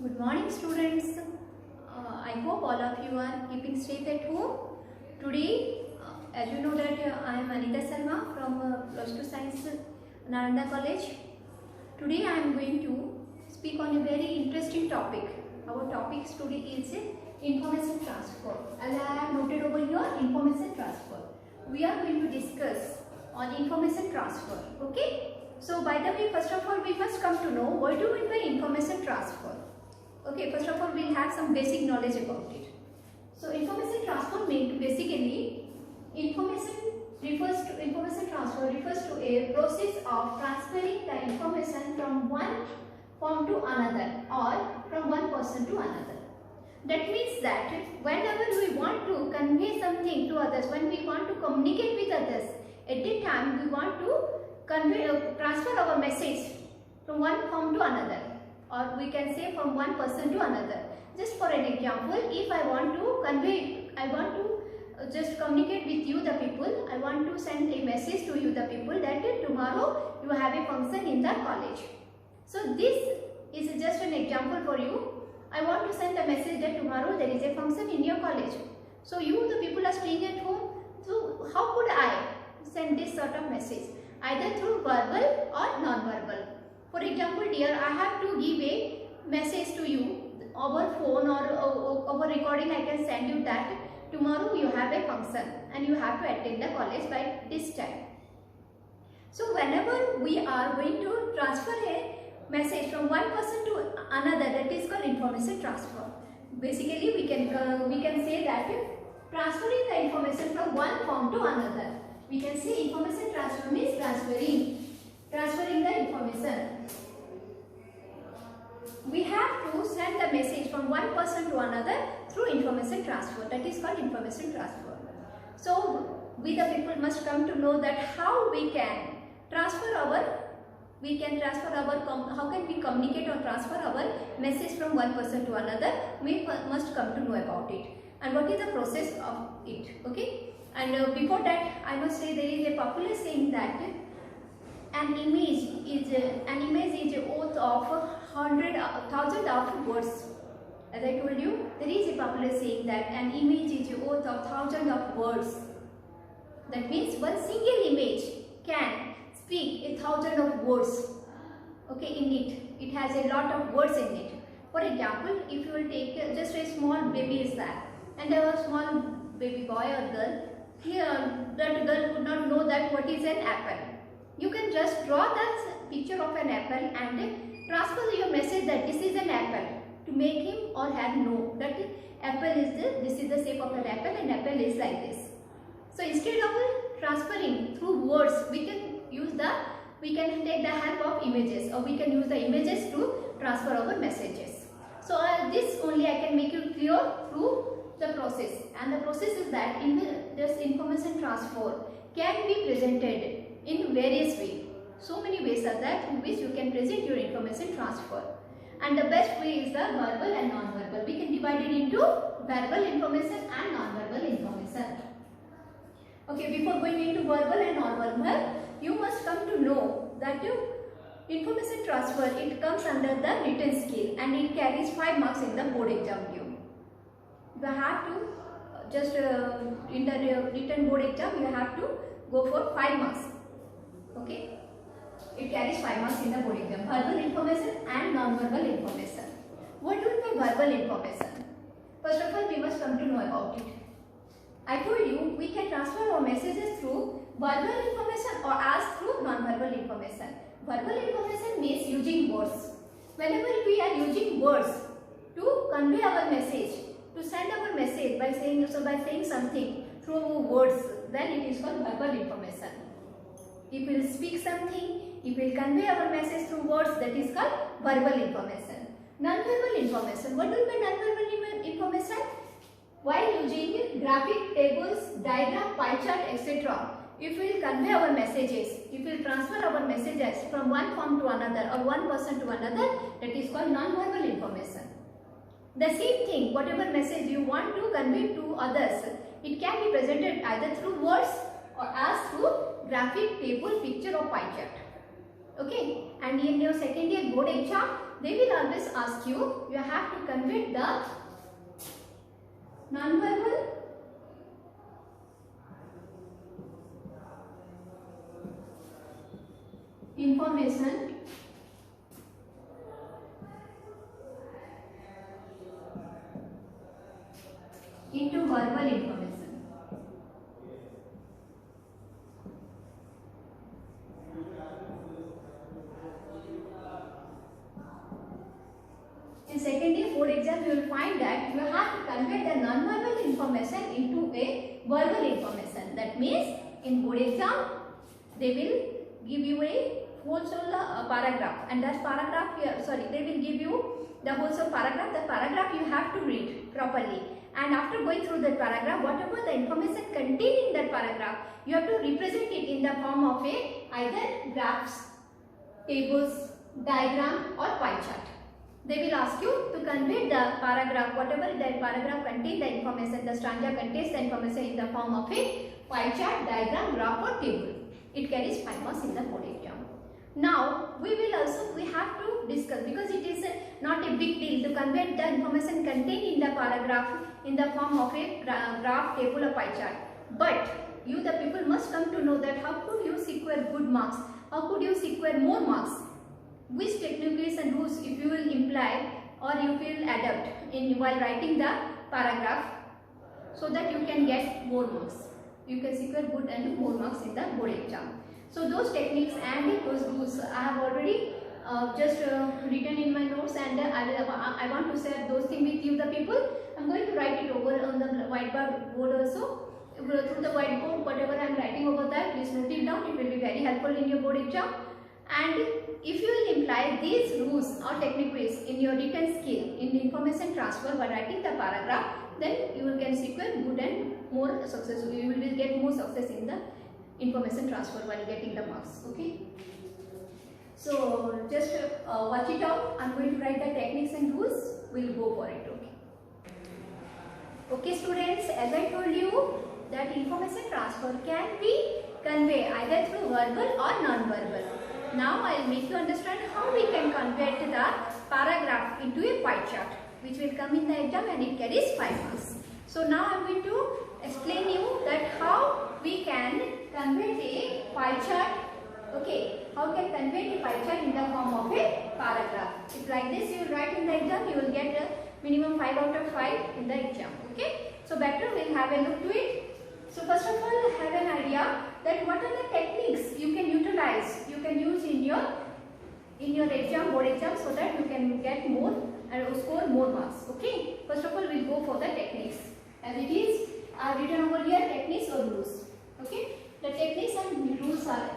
Good morning, students. I hope all of you are keeping safe at home. Today, as you know that I am Anita Sharma from Plus 2 Science Nalanda College. Today I am going to speak on a very interesting topic. Our topic today is information transfer. As I have noted over here, information transfer. We are going to discuss on information transfer. Okay. So by the way, first of all, we must come to know what do you mean by information transfer. Okay, first of all, we'll have some basic knowledge about it. So information transfer means basically information transfer refers to a process of transferring the information from one form to another or from one person to another. That means that whenever we want to convey something to others, when we want to communicate with others, at that time we want to transfer our message from one form to another, or we can say from one person to another. Just for an example, if I want to just communicate with you the people, I want to send a message to you the people that tomorrow you have a function in the college. So this is just an example for you. I want to send a message that tomorrow there is a function in your college. So you the people are staying at home. So how could I send this sort of message? Either through verbal or non-verbal. For example, dear, I have to give a message to you over phone or over recording. I can send you that tomorrow you have a function and you have to attend the college by this time. So whenever we are going to transfer a message from one person to another, that is called information transfer. Basically, we can say that transferring the information from one form to another. We can say information transfer means transferring the information. We have to send the message from one person to another through information transfer. That is called information transfer. So we the people must come to know that how we can transfer our how can we communicate or transfer our message from one person to another. We must come to know about it and what is the process of it. Okay. And before that, I must say there is a popular saying that an image is a oath of 1,000 of words. As I told you, there is a popular saying that an image is a oath of 1,000 of words. That means one single image can speak 1,000 of words. Okay, in it. It has a lot of words in it. For example, if you will take just a small baby is there, and a small baby boy or girl. Here, that girl would not know that what is an apple. You can just draw that picture of an apple and transfer your message that this is an apple to make him or her know that apple is this is the shape of an apple and apple is like this. So instead of transferring through words, we can take the help of images, or we can use the images to transfer our messages. So this only I can make you clear through the process, and the process is that this information transfer can be presented in various ways. So many ways are there in which you can present your information transfer, and the best way is the verbal and non-verbal. We can divide it into verbal information and non-verbal information. Okay, before going into verbal and non-verbal, you must come to know that information transfer, it comes under the written skill and it carries 5 marks in the board exam due. You have to just in the written board exam you have to go for 5 marks. Okay, it carries 5 marks in the board exam. Verbal information and non-verbal information. What do you mean by verbal information? First of all, we must come to know about it. I told you we can transfer our messages through verbal information or as through non-verbal information. Verbal information means using words. Whenever we are using words to convey our message, to send our message by saying something through words, then it is called verbal information. If we will speak something, if we will convey our message through words, that is called verbal information. Non-verbal information. What do you mean non-verbal information? While using graphic, tables, diagram, pie chart, etc., if we will convey our messages, if we will transfer our messages from one form to another or one person to another, that is called non-verbal information. The same thing, whatever message you want to convey to others, it can be presented either through words or as through graphic, table, picture or pie chart. Okay, and in your second year board exam, they will always ask you, you have to convert the non-verbal information into verbal information. In secondary board exam, you will find that you have to convert the non-verbal information into a verbal information. That means in board exam, they will give you a whole paragraph, and that paragraph here, they will give you the whole paragraph. The paragraph you have to read properly, and after going through that paragraph, whatever the information contained in that paragraph, you have to represent it in the form of either graphs, tables, diagram or pie chart. They will ask you to convey the paragraph, whatever that paragraph contains the information, the stanza contains the information in the form of a pie chart, diagram, graph or table. It carries 5 marks in the board exam. Now we have to discuss, because it is not a big deal to convert the information contained in the paragraph in the form of a graph, table or pie chart. But you the people must come to know that how could you secure good marks, how could you secure more marks, which techniques and rules if you will imply or you will adapt in while writing the paragraph, so that you can get more marks. You can secure good and more marks in the board exam. So those techniques and those rules I have already just written in my notes, and I want to share those things with you the people. I am going to write it over on the whiteboard also. Through the whiteboard, whatever I am writing over that, please note it down. It will be very helpful in your board exam. And if you will imply these rules or techniques in your written skill in information transfer by writing the paragraph, then you will can secure good and more success. You will get more success in the information transfer while getting the marks. Okay. So just watch it out. I am going to write the techniques and rules. We will go for it. Okay. Okay, students. As I told you, that information transfer can be conveyed either through verbal or non-verbal. Now I will make you understand how we can convert the paragraph into a pie chart, which will come in the exam and it carries 5 marks. So now I am going to explain you that how we can convert a pie chart. Okay, how can convert a pie chart in the form of a paragraph. If like this you will write in the exam, you will get a minimum 5 out of 5 in the exam. Okay, so better we will have a look to it. So first of all, have an idea that what are the techniques you can utilize, you can use in your exam, board exam, so that you can get more and score more marks. Okay. First of all, we will go for the techniques. As it is, I have written over here techniques or rules. Okay. The techniques and rules are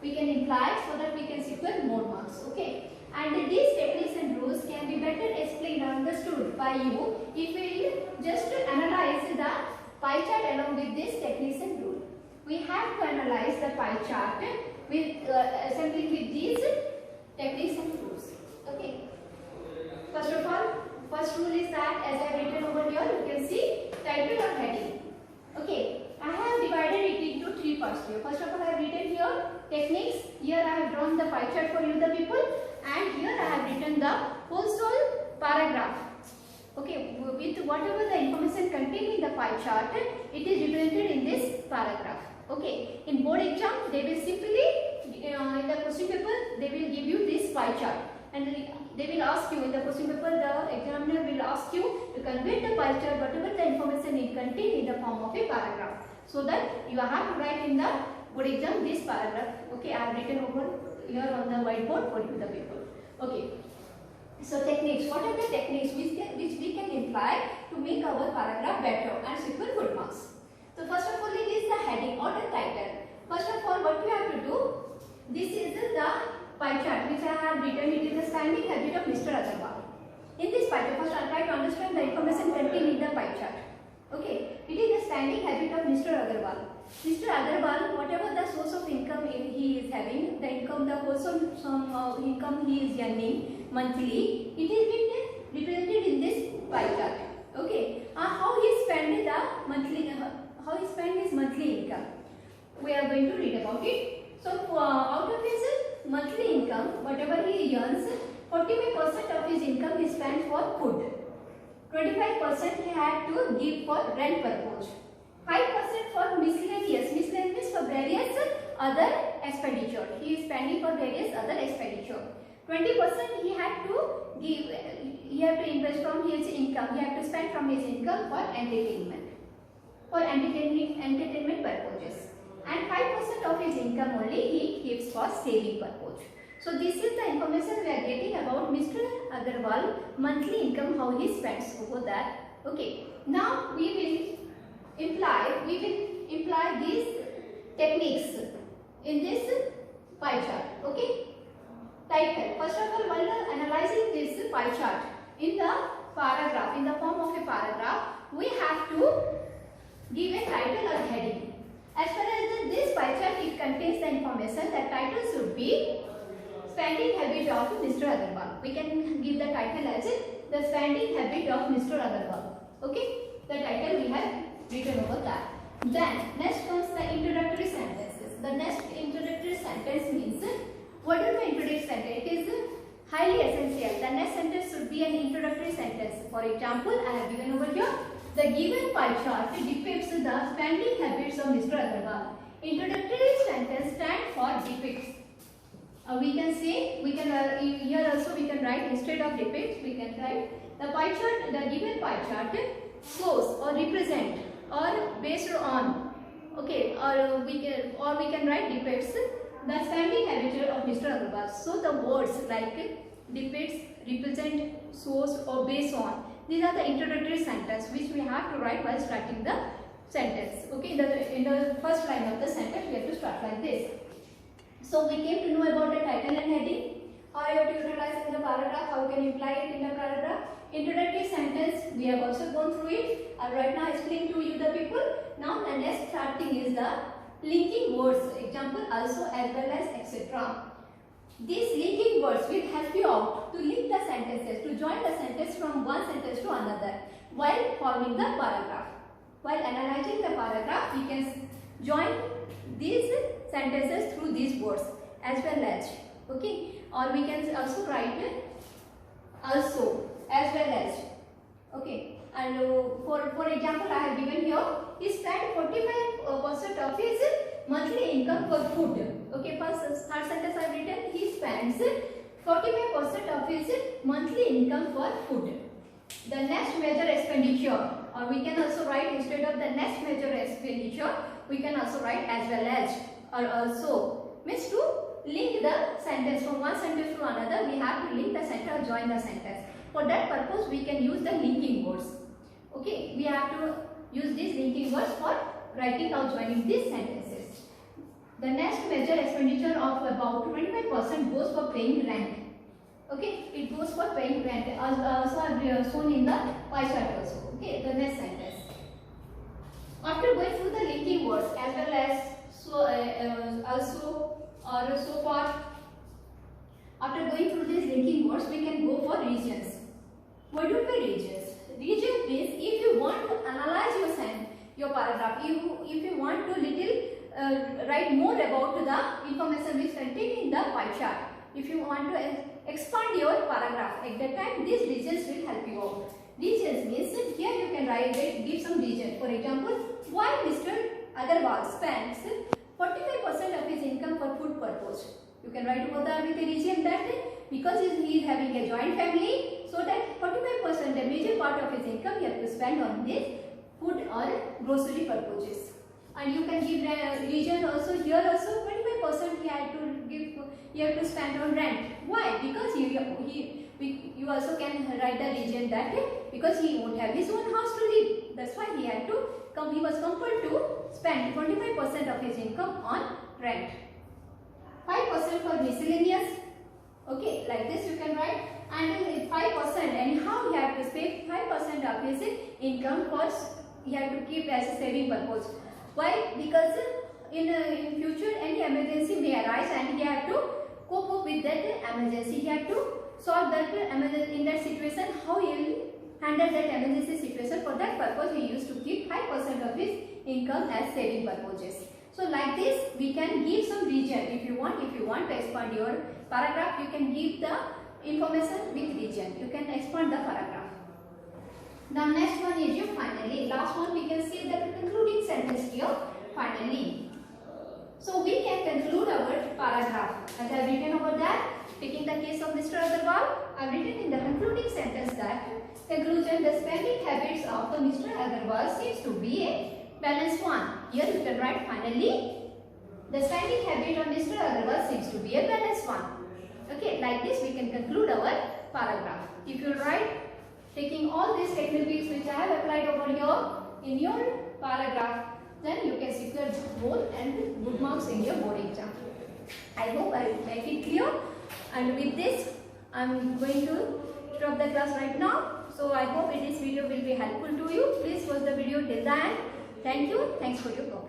we can imply so that we can secure more marks. Okay. And these techniques and rules can be better explained and understood by you if we just analyze the pie chart along with this techniques and rule. We have to analyze the pie chart with assembling with these techniques and rules. Okay. First of all, first rule is that, as I have written over here, you can see title or heading. Okay. I have divided it into 3 parts here. First of all, I have written here techniques. Here I have drawn the pie chart for you the people, and here I have written the whole paragraph. Okay, with whatever the information contained in the pie chart, it is represented in this paragraph. Okay, in board exam, they will simply, in the question paper, they will give you this pie chart, and they will ask you, in the question paper, the examiner will ask you to convert the pie chart, whatever the information it contained in the form of a paragraph, so that you have to write in the board exam this paragraph. Okay, I have written over here on the whiteboard for you the people. Okay. So techniques, what are the techniques which we can imply to make our paragraph better and secure good marks? So first of all, it is the heading or the title. First of all, what we have to do, this is the pie chart which I have written. It is the standing habit of Mr. Agarwal. In this pie chart, first I will try to understand the information contained in the pie chart. Okay, it is the standing habit of Mr. Agarwal. Mr. Agarwal, whatever the source of income he is having, the income, the wholesome income he is earning monthly, it is been represented in this pie chart. Okay, how he spent the monthly, how he spent his monthly income, we are going to read about it. So out of his monthly income, whatever he earns, 45% income he spent for food. 25% he had to give for rent purpose. 5% for miscellaneous. Miscellaneous for various other expenditure. He is spending for various other expenditure. 20% he had to give. He had to invest from his income. He had to spend from his income for entertainment. For entertainment purposes. And 5% of his income only he keeps for saving purpose. So this is the information we are getting about Mr. Agarwal monthly income, how he spends over that. Okay. Now we will imply these techniques in this pie chart. Okay. Title. First of all, while analyzing this pie chart in the paragraph, in the form of a paragraph, we have to give a title or heading. As far as this pie chart, it contains the information. The title should be Spending Habit of Mr. Agarwal. We can give the title as The Spending Habit of Mr. Agarwal. Okay, the title we have written over that. Then next comes the introductory sentences. The next introductory sentence means, what is the introductory sentence? It is highly essential. The next sentence should be an introductory sentence. For example, I have given over here. The given pie chart depicts the spending habits of Mr. Agarwal. Introductory sentence stands for depicts. We can say, here also we can write, instead of depicts, we can write the pie chart, the given pie chart shows or represent or based on, okay, or we can write depicts the spending habit of Mr. Agarwal. So the words like depicts, represent, shows or based on, these are the introductory sentence which we have to write while starting the sentence. Okay, in the first line of the sentence we have to start like this. So we came to know about the title and heading. How you have to utilize in the paragraph, how you can imply it in the paragraph. Introductory sentence, we have also gone through it. I right now explain to you the people. Now the next starting is the linking words. Example, also, as well as, etc. These linking words will help you out to link the sentences, to join the sentence from one sentence to another while forming the paragraph. While analyzing the paragraph, we can join these sentences through these words as well as. Okay, or we can also write also, as well as. Okay, and for example, I have given here, he spent 45% of his monthly income for food. Okay, first third sentence I have written, he spends 45% of his monthly income for food. The next major expenditure, or we can also write, instead of the next major expenditure, we can also write as well as or also. Means to link the sentence from one sentence to another, we have to link the sentence or join the sentence. For that purpose, we can use the linking words. Okay, we have to use these linking words for writing or joining these sentences. The next major expenditure of about 25% goes for paying rent. Okay, it goes for paying rent, as also I have shown in the pie chart also. Okay, the next sentence. After going through the linking words as well as so, also or so far, after going through these linking words, we can go for regions. What do we regions? Region means if you want to analyze your paragraph, if you want to little write more about the information which contained in the pie chart, if you want to expand your paragraph, at that time these regions will help you out. Regions means here you can write, give some region. For example, why Mr. Agarwal spends 45% of his income for food purpose. You can write over there with a region that because he is having a joint family, so that 45%, a major part of his income he has to spend on this food or grocery purposes. And you can give a region also, here also 25% he had to give, he had to spend on rent. Why? Because you also can write the region that because he won't have his own house to live. That's why he had to he was compelled to spend 25% of his income on rent. 5% for miscellaneous. Okay, like this you can write. And 5%, and how he have to pay 5% of his income for he have to keep as a saving purpose. Why? Because in future any emergency may arise and he have to cope up with that emergency. He have to solve that emergency in that situation. How he will handle that emergency situation? For that purpose, he used to keep 5% of his income as saving purposes. So like this, we can give some region. If you want to expand your paragraph, you can give the information with region. You can expand the paragraph. Now next one is your finally. Last one we can see that concluding sentence here finally. So we can conclude our paragraph. As I have written over that, taking the case of Mr. Agarwal, I have written in the concluding sentence that conclusion, the spending habits of the Mr. Agarwal seems to be a balanced one. Here you can write finally, the spending habit of Mr. Agarwal seems to be a balanced one. Okay, like this we can conclude our paragraph. If you write taking all these techniques which I have applied over here in your paragraph, then you can secure both and good marks in your board exam. I hope I make it clear. And with this, I am going to stop the class right now. So I hope this video will be helpful to you. Please watch the video till the end. Thank you. Thanks for your cooperation.